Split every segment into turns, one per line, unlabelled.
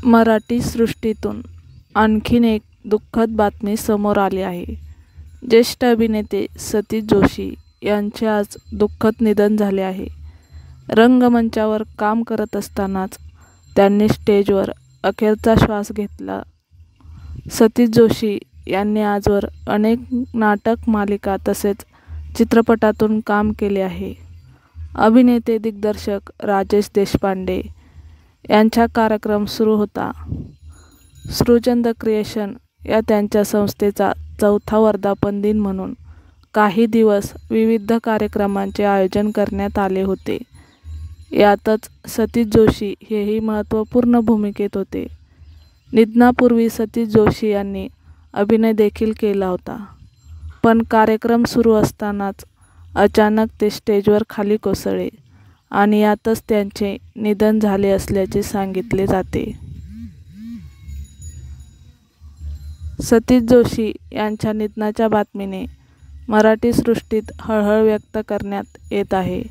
मराठी सृष्टीतून आणखीन एक दुःखद बातमी समोर आली आहे. ज्येष्ठ अभिनेते सतीश जोशी यांचे आज दुःखद निधन झाले आहे. रंगमंचावर काम करत असतानाच त्यांनी स्टेजवर अखेरचा श्वास घेतला. सतीश जोशी यांनी आजवर अनेक नाटक, मालिका तसेच चित्रपटातून काम केले आहे. अभिनेते दिग्दर्शक राजेश देशपांडे यांचा कार्यक्रम सुरू होता. सृजन द क्रिएशन या त्यांच्या संस्थेचा 4था वर्धापन दिन म्हणून काही दिवस विविध कार्यक्रमांचे आयोजन करण्यात आले होते. यातच सतीश जोशी हेही महत्त्वपूर्ण भूमिकेत होते. निधनापूर्वी सतीश जोशी यांनी अभिनय देखील केला होता, पण कार्यक्रम सुरू असतानाच अचानक ते स्टेजवर खाली कोसळले आणि यातच त्यांचे निधन झाले असल्याचे सांगितले जाते. सतीश जोशी यांच्या निधनाच्या बातमीने मराठी सृष्टीत हळहळ व्यक्त करण्यात येत आहे.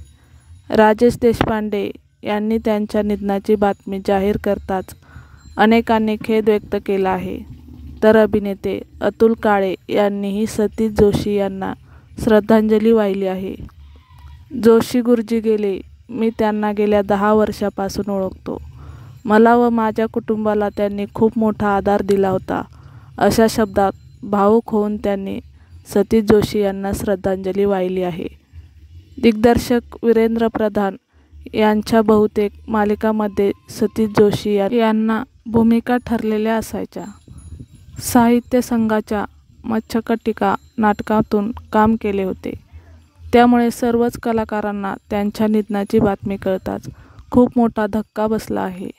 राजेश देशपांडे यांनी त्यांच्या निधनाची बातमी जाहीर करताच अनेकांनी खेद व्यक्त केला आहे. तर अभिनेते अतुल काळे यांनीही सतीश जोशी यांना श्रद्धांजली वाहिली आहे. जोशी गुरुजी गेले. मी त्यांना गेल्या 10 वर्षापासून ओळखतो. मला व माझ्या कुटुंबाला त्यांनी खूप मोठा आधार दिला होता. अशा शब्दात भावूक होऊन त्यांनी सतीश जोशी यांना श्रद्धांजली वाहिली आहे. दिग्दर्शक वीरेंद्र प्रधान यांच्या बहुतेक मालिकांमध्ये सतीश जोशी यांना भूमिका ठरलेल्या असायच्या. साहित्य संघाच्या मच्छकटिका नाटकातून काम केले होते. त्यामुळे सर्वच कलाकारांना त्यांच्या निधनाची बातमी कळताच खूप मोठा धक्का बसला आहे.